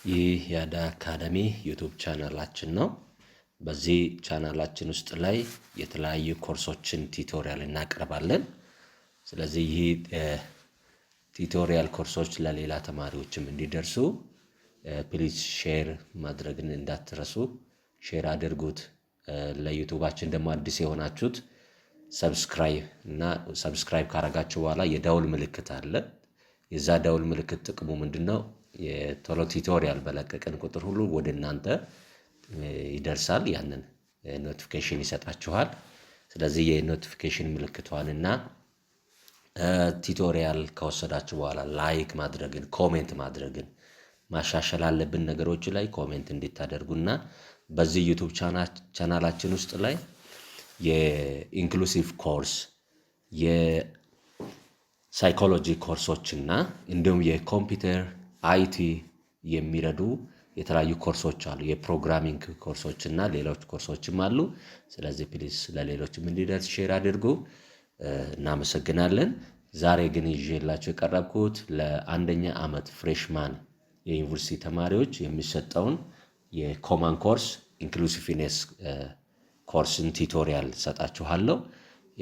ይህ የአዳ አካዳሚ ዩቲዩብ ቻናላችን ነው። በዚህ ቻናላችን ውስጥ ላይ የተለያዩ ኮርሶችን ቲዩቶሪያል እናቀርባለን። ስለዚህ ይህ ቲዩቶሪያል ኮርሶች ለሌላ ተማሪዎችም እንዲደርሱ ፕሊዝ ሼር ማድረግን እንዳትረሱ። ሼር አድርጉት። ለዩቲዩባችን ደግሞ አዲስ የሆናችሁት ሰብስክራይብ ካረጋችሁ በኋላ የደውል ምልክት አለ። የዛ ደውል ምልክት ጥቅሙ ምንድነው? የቶሎ ቲዩቶሪያል በለቀቀን ቁጥር ሁሉ ወደ እናንተ ይደርሳል። ያንን ኖቲፊኬሽን ይሰጣችኋል። ስለዚህ የኖቲፊኬሽን ምልክቷንና ቲዩቶሪያል ከወሰዳችሁ በኋላ ላይክ ማድረግን፣ ኮሜንት ማድረግን ማሻሻል አለብን ነገሮች ላይ ኮሜንት እንድታደርጉና በዚህ ዩቲዩብ ቻናላችን ውስጥ ላይ የኢንክሉሲቭ ኮርስ የሳይኮሎጂ ኮርሶችና እንዲሁም የኮምፒውተር አይቲ የሚረዱ የተለያዩ ኮርሶች አሉ። የፕሮግራሚንግ ኮርሶችና ሌሎች ኮርሶችም አሉ። ስለዚህ ፕሊዝ ለሌሎችም እንዲደርስ ሼር አድርጉ። እናመሰግናለን። ዛሬ ግን ይዤላችሁ የቀረብኩት ለአንደኛ ዓመት ፍሬሽማን የዩኒቨርሲቲ ተማሪዎች የሚሰጠውን የኮመን ኮርስ ኢንክሉሲቭነስ ኮርስን ቲዩቶሪያል ሰጣችኋለሁ።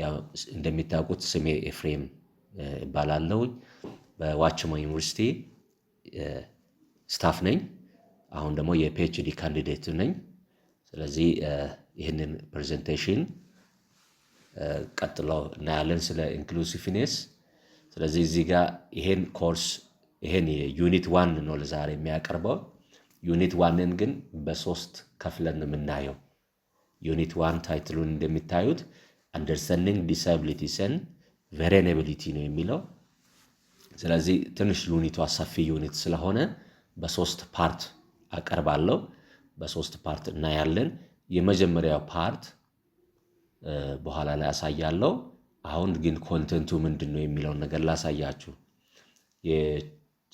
ያው እንደሚታወቁት ስሜ ኤፍሬም እባላለሁ። በዋቸሞ ዩኒቨርሲቲ ስታፍ ነኝ። አሁን ደግሞ የፒኤችዲ ካንዲዴት ነኝ። ስለዚህ ይህንን ፕሬዘንቴሽን ቀጥሎ እናያለን ስለ ኢንክሉሲቭነስ። ስለዚህ እዚህ ጋር ይሄን ኮርስ ዩኒት 1 ነው ለዛሬ የሚያቀርበው። ዩኒት 1ን ግን በሶስት ከፍለን የምናየው። ዩኒት 1 ታይትሉን እንደሚታዩት አንደርስታንዲንግ ዲሳቢሊቲስ ኤንድ ቨልነራቢሊቲ ነው የሚለው። ስለዚህ ትንሽ ዩኒቱ ሰፊ ዩኒት ስለሆነ በሶስት ፓርት አቀርባለሁ። በሶስት ፓርት እናያለን። የመጀመሪያው ፓርት በኋላ ላይ አሳያለሁ። አሁን ግን ኮንቴንቱ ምንድነው የሚለው ነገር ላሳያችሁ።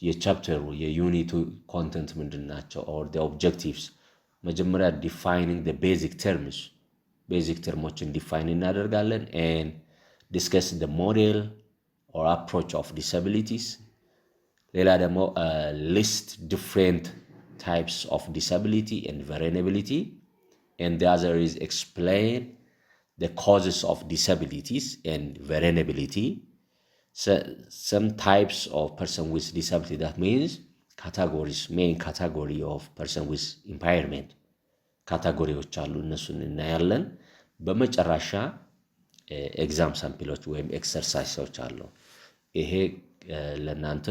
የቻፕተሩ የዩኒቱ ኮንቴንት ምንድናቸው or the objectives። መጀመሪያ defining the basic termsን ዲፋይን እናደርጋለን and discuss the model or approach of disabilities። ሌላ ደግሞ list different types of disability and vulnerability, and the other is explain the causes of disabilities and vulnerability. So, some types of person with disability, that means main category of person with impairment ካታጎሪዎች አሉ። እነሱን እናያለን። በመጨረሻ ኤግዛም ሳምፕሎች ወይም ኤክሰርሳይሶች አሉ። ይሄ ለናንተ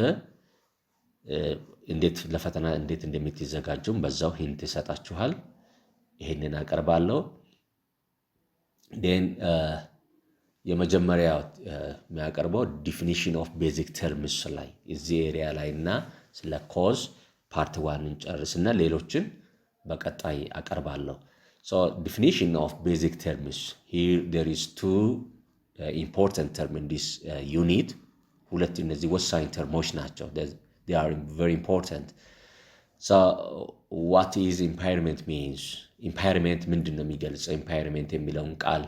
ለፈተና እንዴት እንደምትዘጋጁም በዛው ሂንት ይሰጣችኋል። ይሄንን አቀርባለሁ። የመጀመሪያው የሚያቀርበው ዲፊኒሽን ኦፍ ቤዚክ ተርምስ ላይ እዚህ ኤሪያ ላይና ስለ ኮዝ ፓርት 1 እንጨርስና ሌሎችን በቀጣይ አቀርባለሁ። So definition of basic terms. Here there is two important terms in this unit. ሁለት እነዚህ ወሳኝ ተርሞች ናቸው። They are very important. So what is impairment means? Impairment ምንድነው የሚገልጸው? impairment የሚለውን ቃል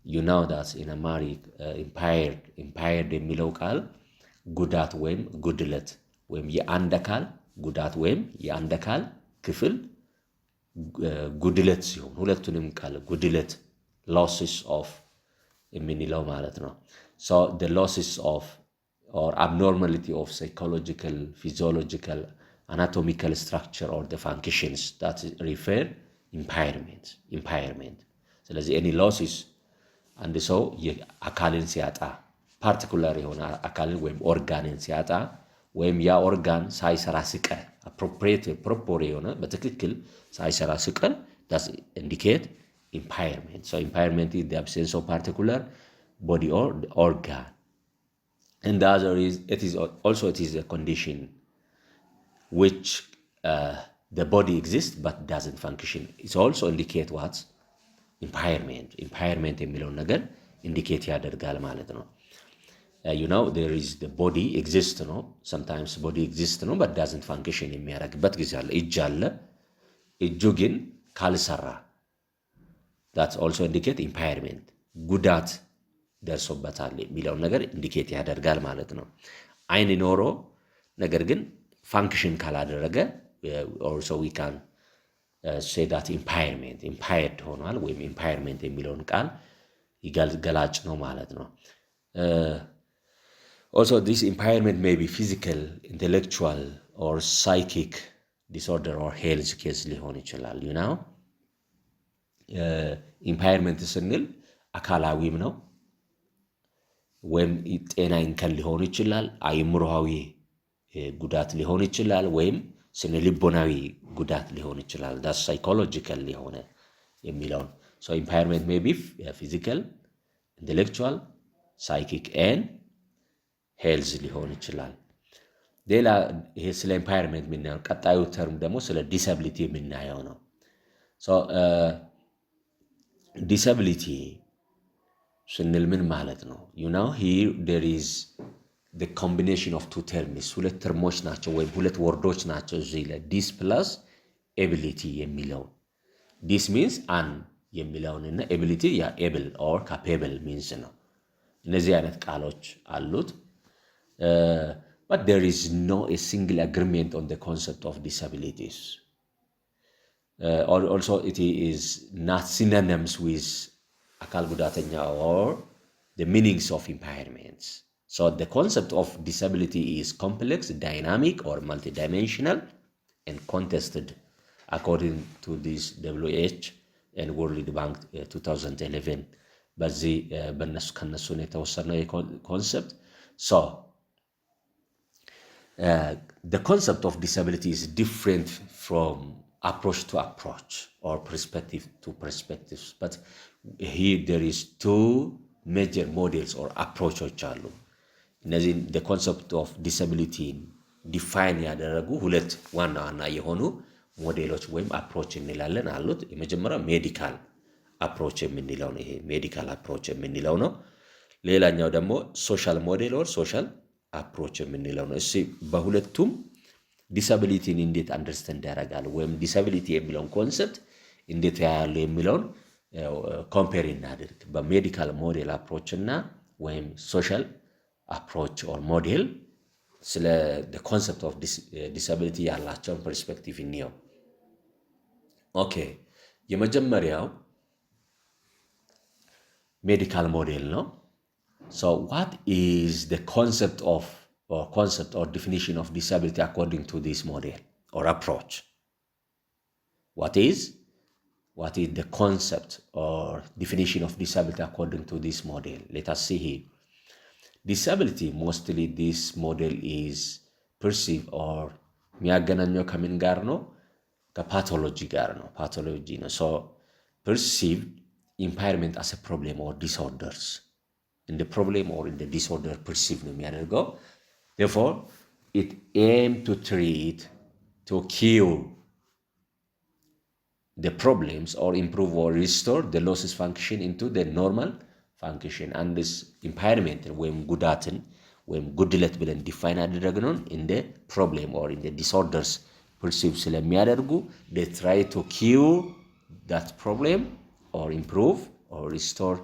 you know that in Amharic impaired የሚለው ቃል ጉዳት ወይም ጉድለት ወይም የአንድ አካል ጉዳት ወይም የአንድ አካል ክፍል ጉድለት ሲሆን ሁለቱንም ቃል ጉድለት losses of የምንለው ማለት ነው። So the losses of or abnormality of psychological, physiological, anatomical structure or the functions that refer impairment. ስለዚህ any losses አንድ ሰው የአካልን ሲያጣ ፓርቲኩላር የሆነ አካልን ወይም ኦርጋንን ሲያጣ ወይም ያ ኦርጋን ሳይሰራ ሲቀር proper የሆነ በትክክል ሳይሰራ ሲቀር that indicate impairment. So impairment is the absence of particular body or organ. And the other is it is a condition which the body exists but doesn't function. It also indicate what? Impairment የሚለው ነገር indicate ያደርጋል ማለት ነው። You know there is the body exists ነው. Sometimes body exists ነው but doesn't function የሚያደርግበት ጊዜ አለ። እጅ አለ። እጁ ግን ካልሰራ that also indicate impairment. ጉዳት ደርሶበታል የሚለው ነገር indicate ያደርጋል ማለት ነው። አይን ኖሮ ነገር ግን ፋንክሽን ካላደረገ also we can say that impaired ሆኗል ወይም impairment የሚለውን ቃል ይገልጽ ነው ማለት ነው። Also this impairment may be physical, intellectual or psychic disorder or health case ሊሆን ይችላል you know impairment ስንል አካላዊም ነው ወይም ጤና እንከን ሊሆን ይችላል አይምሮአዊ ጉዳት ሊሆን ይችላል ወይም ስነ ልቦናዊ ጉዳት ሊሆን ይችላል that psychological ሊሆነ የሚለው so impairment may be physical, intellectual, psychic and health ሊሆን ይችላል ሌላ ይሄ ስለ impairment ምናየው ቀጣዩ ተርም ደግሞ ስለ disability ምናየው ነው so disability ስንል ምን ማለት ነው you know here there is the combination of two terms ሁለት ተርሞች ናቸው ወይ ሁለት ወርዶች ናቸው እዚህ ላይ this plus ability የሚለው this means an የሚለውና ability ያ able or capable means ነው እነዚህ አይነት ቃሎች አሉት but there is no a single agreement on the concept of disabilities also it is not synonymous with akal gudatanya or the meanings of impairments so the concept of disability is complex dynamic or multidimensional and contested according to this WH and World Bank 2011 በዚህ በእነሱ ከነሱ ነው የተወሰነው concept so the concept of disability is different from approach to approach or perspective to perspectives but here there is two major models or approaches አሉ እነዚህ the concept of disability define ያደረጉ ሁለት ዋና ዋና የሆኑ ሞዴሎች ወይም አፕሮች እንላለን አሉት የመጀመሪያው ሜዲካል አፕሮች የምንለው ነው ይሄ ሜዲካል አፕሮች የምንለው ነው ሌላኛው ደግሞ ሶሻል ሞዴል or ሶሻል አፕሮች የምንለው ነው እሺ በሁለቱም ዲሳቢሊቲን እንዴት አንደርስታንድ ያደርጋል ወይም ዲሳቢሊቲ የሚለውን ኮንሰፕት እንዴት ያያሉ የሚለውን ኮምፔር እናድርግ በሜዲካል ሞዴል አፕሮች እና ወይም ሶሻል አፕሮች or ሞዴል ስለ the concept of disability ያላቸውን ፐርስፔክቲቭ እንየው ኦኬ የመጀመሪያው medical model no so what is the concept or definition of disability according to this model or approach what is the concept or definition of disability according to this model let us see here disability mostly this model is perceived or የሚያገናኘው ከምን ጋር ነው ከፓቶሎጂ ጋር ነው ፓቶሎጂ ነው so perceived impairment as a problem or disorders in the problem or in the disorder perceived ነው የሚያደርገው therefore it aim to treat to cure the problems or improve or restore the losses function into the normal function and this impairment when gudaten when ጉድለት ብለን ዲፋይን አደረግነው in the problem or in the disorders perceive ስለሚያደርጉ they try to cure that problem or improve or restore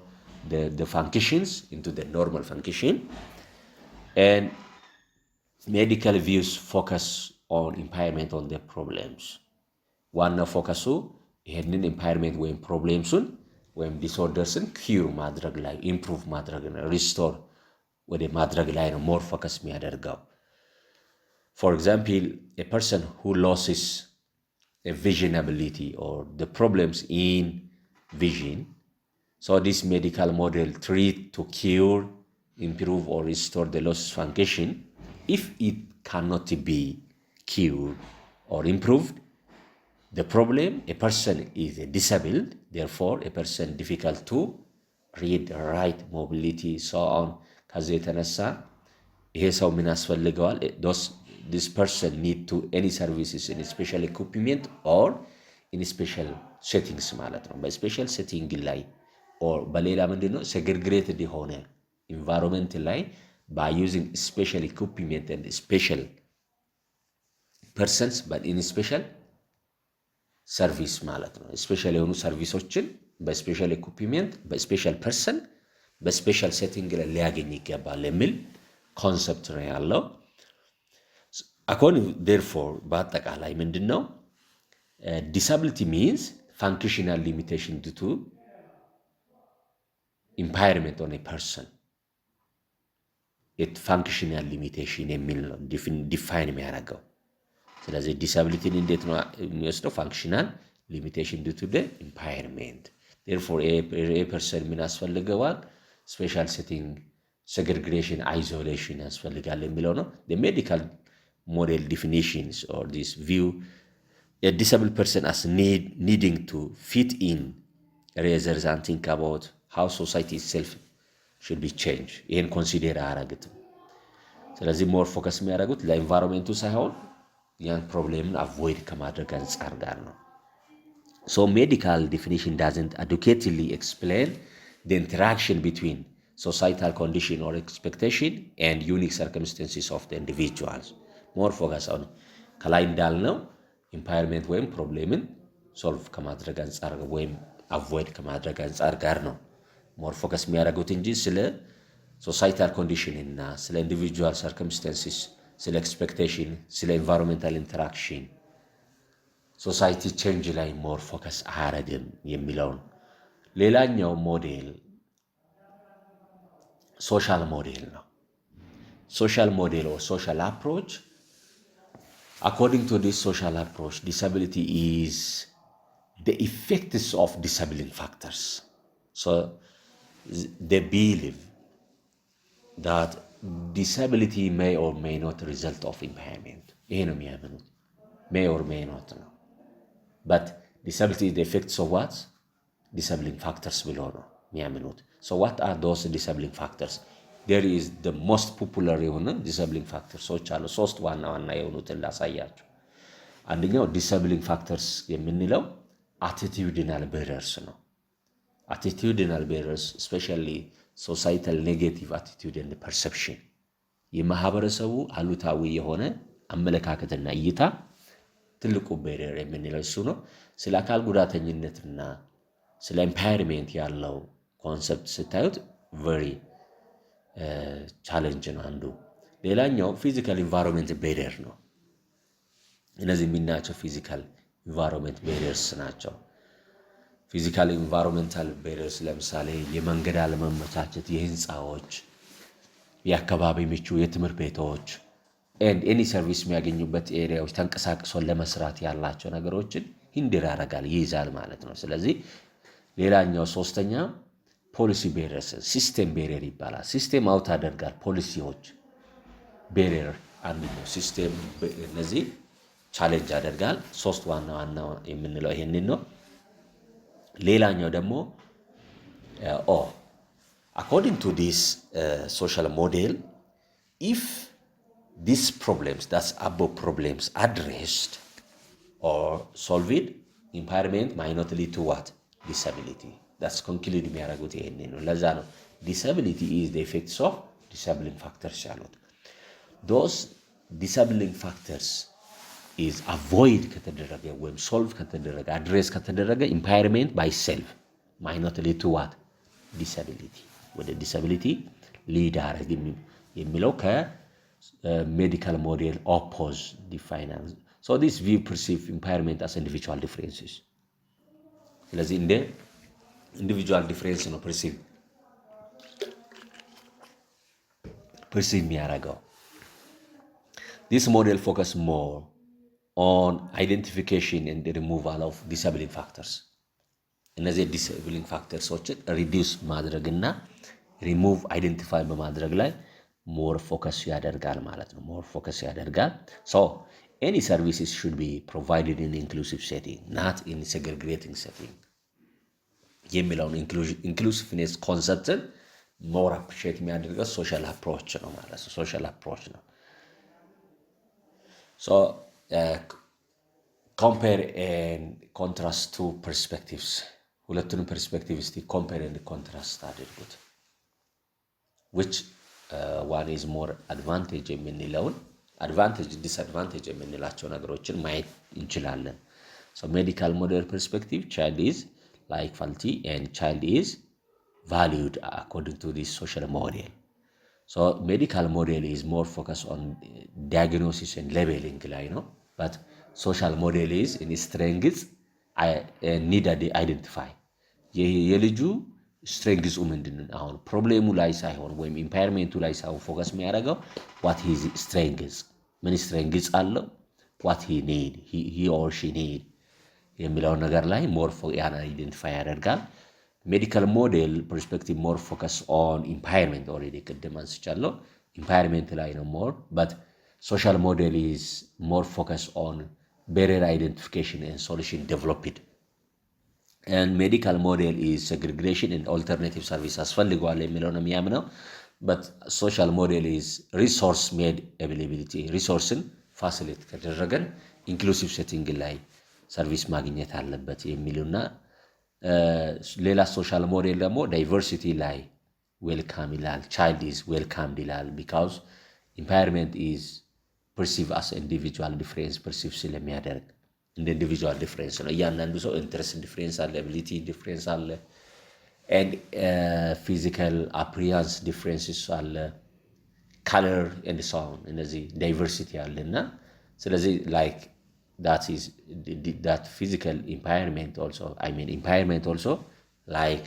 the functions into the normal function and medical views focus on impairment on the problems ዋና ፎከሱ ይሄንን impairment ወይም ፕሮብሌምሱን ወይም ዲስኦርደርስን ኪዩር ማድረግ ላይ ኢምፕሩቭ ማድረግ ነው ሪስቶር ወደ ማድረግ ላይ ነው ሞር ፎከስ የሚያደርገው for example a person who loses a vision ability or the problems in vision so this medical model treat to cure improve or restore the lost function if it cannot be cured or improved the problem a person is disabled therefore a person difficult to read write mobility so on ከዚህ የተነሳ ይሄ ሰው ምን ያስፈልገዋል this person need to any services in special equipment or in special settings ማለት ነው በስፔሻል ሴቲንግ ላይ or በሌላ ምንድነው segregated የሆነ environment ላይ by using special equipment and special persons but in special ሰርቪስ ማለት ነው ስፔሻል የሆኑ ሰርቪሶችን በስፔሻል ኢኩዊፕመንት በስፔሻል ፐርሰን በስፔሻል ሴቲንግ ላይ ሊያገኝ ይገባል የሚል ኮንሰፕት ነው ያለው according therefore በአጠቃላይ ምንድነው disability means functional limitation due to impairment on a person it functional limitation የሚል ነው define የሚያደርገው ስለዚህ disability እንዴት ነው የሚወስደው functional limitation due to the impairment therefore a person ምን ያስፈልገዋል special setting segregation isolation ያስፈልጋል የሚለው ነው the medical model definitions or this view a disabled person as needing to fit in rather than think about how society itself should be changed ይሄን ኮንሲደር አያረግትም ስለዚህ ሞር ፎከስ የሚያደርጉት ለኤንቫይሮንመንቱ ሳይሆን ያን ፕሮብሌምን አቮይድ ከማድረግ አንፃር ጋር ነው so medical definition doesn't adequately explain the interaction between societal condition or expectation and unique circumstances of the individuals more focus on ከላይ እንዳልነው impairment ወይም ፕሮብሌምን ሶልቭ ከማድረግ አንፃር ወይም አቮይድ ከማድረግ አንፃር ጋር ነው more focus የሚያደርጉት እንጂ ስለ societal condition እና ስለ individual circumstances ስለ expectation ስለ environmental interaction society change ላይ more focus አያደርግም የሚለው ሌላኛው ሞዴል social model ነው social model or social approach according to this social approach disability is the effects of disabling factors so they believe that disability may or may not result of impairment ይሄ ነው የሚያምኑት may or may not ነው but disability is the effects of what disabling factors ብሎ ነው የሚያምኑት so what are those disabling factors there is the most popular የሆነ disabling factors አሉ ሶስት ዋና ዋና የሆኑትን ላሳያችሁ አንደኛው disabling factors የምንለው attitudinal barriers ነው attitudinal barriers especially societal negative attitude and perception የማህበረሰቡ አሉታዊ የሆነ አመለካከትና እይታ ትልቁ barrier የምንለው እሱ ነው ስለ አካል ጉዳተኝነትና ስለ impairment ያለው ኮንሰፕት ስታዩት very challenge ነው አንዱ ሌላኛው physical environment barrier ነው እነዚህ የሚናቸው physical environment barriers ናቸው physical environmental barriers ለምሳሌ የመንገድ አለመመቻቸት የህንጻዎች የአካባቢ ምቹ የትምህርት ቤቶች and any service የሚያገኙበት ኤሪያዎች ተንቀሳቅሶ ለመስራት ያላቸው ነገሮችን ሂንድር ያደርጋል ይይዛል ማለት ነው ስለዚህ ሌላኛው ሶስተኛ ፖሊሲ barriers ሲስተም barrier ይባላል ሲስተም አውት ያደርጋል ፖሊሲዎች barrier አንዱ ሲስተም እነዚህ ቻሌንጅ ያደርጋል ሶስት ዋና ዋና የምንለው ይሄንን ነው ሌላኛው ደግሞ according to this social model if these problems that's above problems addressed or solved impairment might not lead to what disability that's conclude የሚያደርጉት ይሄንን ነው ለዛ ነው disability is the effects of disabling factors ያሉት those disabling factors is avoid ከተደረገ ወይም solve ከተደረገ address ከተደረገ impairment by self might not lead to what disability ወደ disability lead ያደርግ የሚለው ከሜዲካል ሞዴል oppose define so this view perceive impairment as individual differences ስለዚህ እንደ individual difference ነው perceive የሚያደርገው this model focus more on identification and the removal of disabling factors እነዚህ disabling factorsዎችን reduce ማድረግና remove identify በማድረግ ላይ more focus ያደርጋል ማለት ነው more focus ያደርጋል so any services should be provided in inclusive setting not in segregating setting የሚለውን inclusiveness concept more appreciate የሚያደርገው social approach ነው ማለት ነው social approach ነው so compare and contrast two perspectives ሁለቱንም perspectives እስቲ compare and contrast አድርጉት which one is more advantage የምንለውን advantage disadvantage የምንላቸው ነገሮችን ማየት እንችላለን so medical model perspective child is like faulty and child is valued according to this social model So medical model is more focused on diagnosis and labeling ላይ ነው but social model is in strengths need identify የልጁ strengths ምንድነው አሁን ፕሮብሌሙ ላይ ሳይሆን ወይም ኢምፓየርመንቱ ላይ ሳይሆን ፎከስ የሚያደርገው what his strengths ምን strengths አለው what he or she need የሚለው ነገር ላይ more ያን identify ያደርጋል medical model perspective more focus on impairment already ቅድም አንስቻለሁ impairment ላይ ነው more but social model is more focused on barrier identification and solution developed and medical model is segregation and alternative service አስፈልገዋል የሚለው ነው የሚያምነው but social model is resource made availability resourceን facilitate ከተደረገን inclusive setting ላይ ሰርቪስ ማግኘት አለበት የሚሉና ሌላ ሶሻል ሞዴል ደግሞ ዳይቨርሲቲ ላይ ዌልካም ይላል child is welcomed ይላል because impairment is perceived as individual difference perceive ስለሚያደርግ እንደ individual difference ነው እያንዳንዱ ሰው interest difference አለ ability difference አለ and physical appearance differences አለ color and so on እነዚህ ዳይቨርሲቲ አለና ስለዚህ like that physical impairment also impairment also like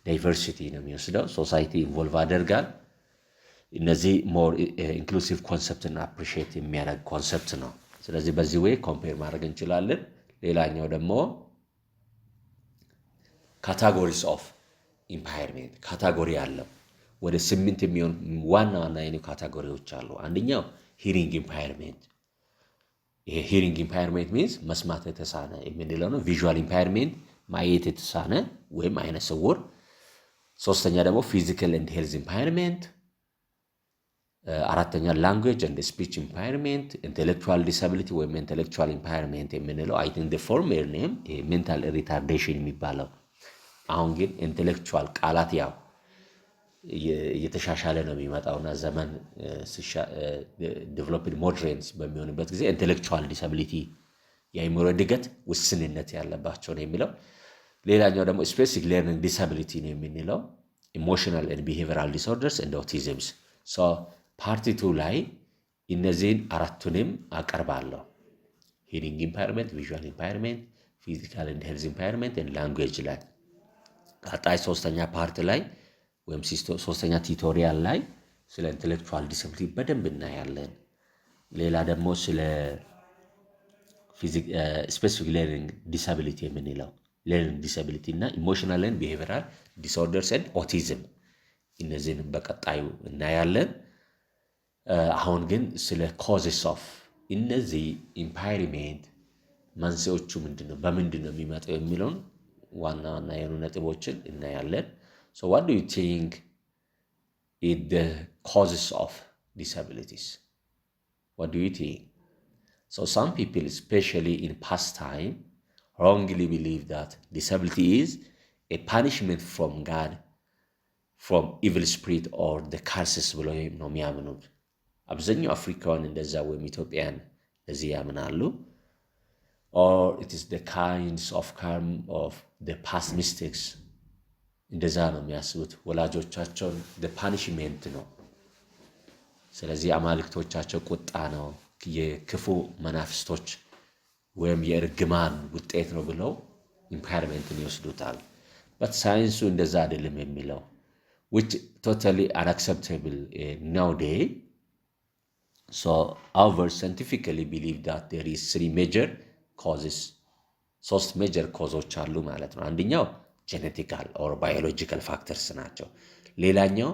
diversity ነው የሚወስደው society involve አደርጋል እነዚህ more inclusive concept እና appreciate የሚያደርግ concept ነው ስለዚህ በዚህ way compare ማድረግ እንችላለን ሌላኛው ደግሞ categories of impairment ካታጎሪ አለው ወደ 8 የሚሆን ዋና የሆኑ ካታጎሪዎች አሉ አንደኛው hearing impairment hearing impairment means መስማት የተሳነ የምንለው ነው visual impairment ማየት የተሳነ ወይም አይነ ስውር ሶስተኛ ደግሞ physical and health impairment አራተኛ language and speech impairment intellectual disability ወይም intellectual impairment የምንለው I think the former name mental retardation የሚባለው አሁን ግን intellectual ቃላት ያው የተሻሻለ ነው የሚመጣውና ዘመን ዴቨሎፕድ ሞደርንስ በሚሆንበት ጊዜ intellectual disability የአይምሮ እድገት ውስንነት ያለባቸው ነው የሚለው ሌላኛው ደግሞ specific learning disability ነው የሚለው emotional and behavioral disorders and autism so part 2 ላይ እነዚህን አራቱንም አቀርባለሁ hearing impairment visual impairment physical and health impairment and language ላይ ቀጣይ ሶስተኛ ፓርት ላይ ወይም ሶስተኛ ቲዩቶሪያል ላይ ስለ intellectual disability በደንብ እናያለን ሌላ ደግሞ ስለ specific learning disability የምንለው learning disability እና emotional and behavioral disorders and autism እነዚህን በቀጣዩ እናያለን አሁን ግን ስለ causes of እነዚህ impairment መንስኤዎቹ ምንድነው በምንድነው የሚመጣው የሚለውን ዋና የሆኑ ነጥቦችን እናያለን So what do you think is the causes of disabilities? What do you think? So some people, especially in past time, wrongly believe that disability is a punishment from God, from evil spirit or the curses ብለው ነው የሚያምኑት አብዛኛው አፍሪካን እንደዛ ወይም ኢትዮጵያን እንደዚህ ያምናሉ or it is the kinds of karma of the past mistakes እንደዛ ነው የሚያስቡት ወላጆቻቸው the punishment ነው ስለዚህ አማልክቶቻቸው ቁጣ ነው የክፉ መናፍስቶች ወይም የርግማን ውጤት ነው ብለው impairmentን ይወስዱታል but ሳይንሱ እንደዛ አይደለም የሚለው which totally unacceptable nowadays so our scientifically believe that there is 3 major causes ሶስት major causes አሉ ማለት ነው አንደኛው genetical or biological factors ናቸው ሌላኛው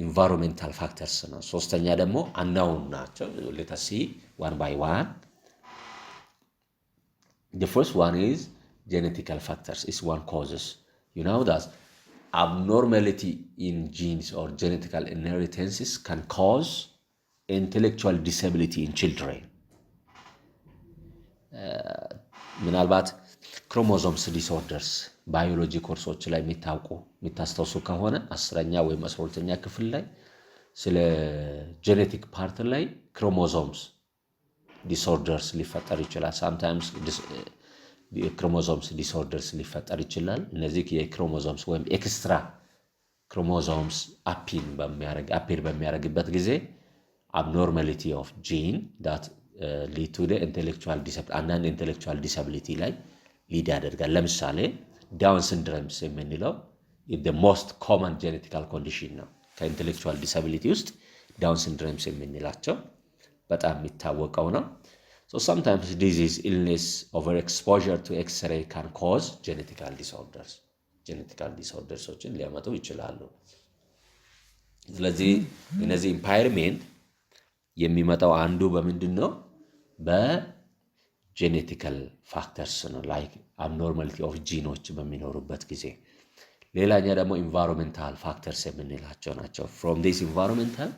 environmental factors ነው ሶስተኛ ደግሞ unknown ናቸው let us see one by one the first one is genetical factors is one causes you know that abnormality in genes or genetical inheritances can cause intellectual disability in children ምናልባት chromosomes disorders ባዮሎጂ ኮርሶች ላይ የሚታስተውሱ ከሆነ 10ኛ ወይም 12ኛ ክፍል ላይ ስለ ጄኔቲክ ፓርት ላይ chromosomes disorders ሊፈጠር ይችላል sometimes chromosomes disorders ሊፈጠር ይችላል እነዚህ የchromosomes ወይም ኤክስትራ chromosomes appear በሚያደርግበት ጊዜ abnormality of gene that lead to the intellectual disability ላይ ሊድ ያደርጋል። ለምሳሌ ዳውን ሲንድሮምስ የምንለው the most common genetical condition ነው። ከኢንተሌክቹዋል ዲሳቢሊቲ ውስጥ ዳውን ሲንድሮምስ የምንላቸው በጣም የሚታወቀው ነው። So sometimes disease, illness, overexposure to X-ray can cause genetical disorders. Genetical disorders ሊያመጡ ይችላሉ። ስለዚህ እነዚህ impairment የሚመጣው አንዱ በምንድን ነው? በጄኔቲካል ፋክተርስ ነው። ላይክ abnormality of ጂኖች በሚኖሩበት ጊዜ። ሌላኛ ደግሞ environmental factors የምንላቸው ናቸው። From this environmental,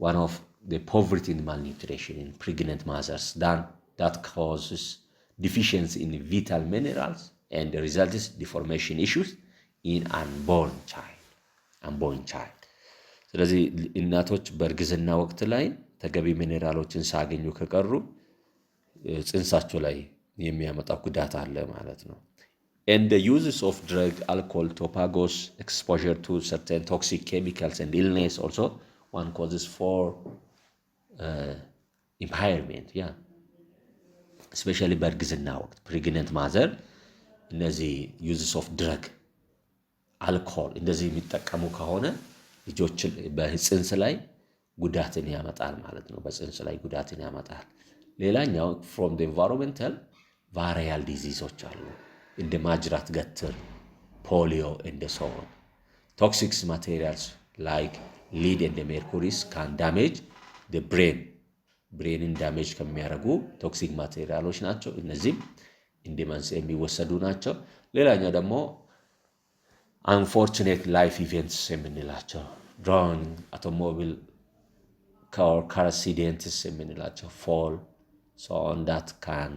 one of the poverty and malnutrition in pregnant mothers that causes deficiency in vital minerals and the result is deformation issues in unborn child. ስለዚህ እናቶች በእርግዝና ወቅት ላይ ተገቢ ሚኔራሎችን ሳያገኙ ከቀሩ ጽንሳቸው ላይ የሚያመጣው ጉዳት አለ ማለት ነው። And the uses of drug, alcohol, tobacco, exposure to certain toxic chemicals and illness also one causes for impairment, yeah. Especially በእርግዝና ወቅት pregnant mother እነዚህ uses of drug, alcohol እንደዚህ የሚጠቀሙ ከሆነ ልጆችን በጽንስ ላይ ጉዳትን ያመጣል ማለት ነው። በጽንስ ላይ ጉዳትን ያመጣል። ሌላኛው from the environmental viral diseases አሉ። እንደ ማጅራት ገትር, polio and so on. Toxic materials like lead and mercury can damage the brain damage ከሚያደርጉ ቶክሲክ ማቴሪያሎች ናቸው። እነዚህም እንደ መንስኤ የሚወሰዱ ናቸው። ሌላኛው ደግሞ unfortunate life events የምንላቸው drowning, automobile car accidents የምንላቸው fall, so on that can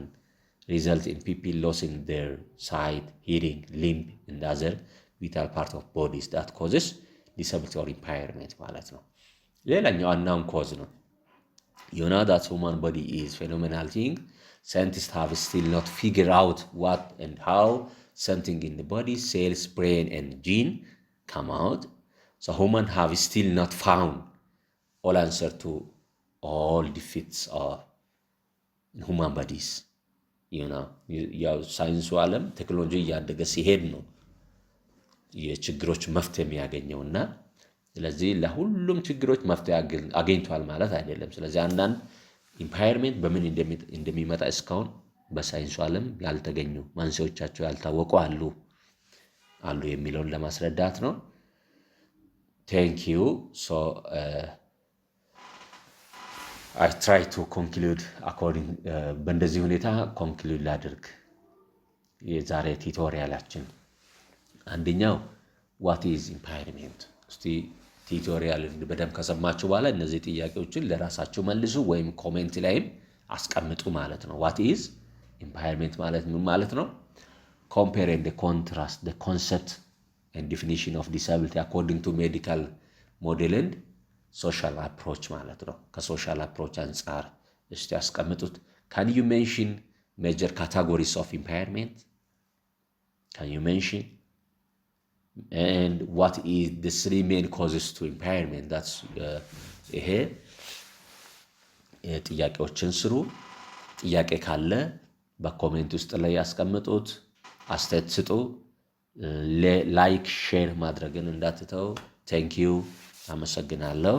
result in people losing their sight, hearing, limb and other vital part of bodies that causes disability or impairment ማለት ነው። ሌላኛው unknown cause ነው። You know that human body is phenomenal thing. Scientists have still not figured out what and how something in the body, cells, brain and gene come out. So humans have still not found all answer to all defeats of human bodies. You know, ያው ሳይንሱ ዓለም ቴክኖሎጂ እያደገ ሲሄድ ነው የችግሮች መፍትሄ የሚያገኘውና ስለዚህ ለሁሉም ችግሮች መፍትሄ አገኝቷል ማለት አይደለም። ስለዚህ አንዳንድ ኢምፓየርመንት በምን እንደሚመጣ እስካሁን በሳይንሱ ዓለም ያልተገኙ መንስኤዎቻቸው ያልታወቁ አሉ የሚለውን ለማስረዳት ነው። Thank you. So I try to conclude according በእንደዚህ ሁኔታ ኮንክሉድ ላድርግ የዛሬ ቲዩቶሪያላችን። አንደኛው what is impairment? እስቲ ቲዩቶሪያልን በደንብ ከሰማችሁ በኋላ እነዚህ ጥያቄዎችን ለራሳችሁ መልሱ ወይም ኮሜንት ላይም አስቀምጡ ማለት ነው። what is impairment ማለት ምን ማለት ነው? Compare and contrast the concept and definition of disability according to medical model and social approach ማለት ነው። ከሶሻል አፕሮች አንፃር እስቲ አስቀምጡት። Can you mention major categories of impairment? Can you mention? And what is the three main causes to impairment? That's ይሄ ጥያቄዎችን ስሩ። ጥያቄ ካለ በኮሜንት ውስጥ ላይ ያስቀምጡት። አስተያየት ስጡ። ላይክ ሼር ማድረግን እንዳትተው። Thank you. አመሰግናለሁ።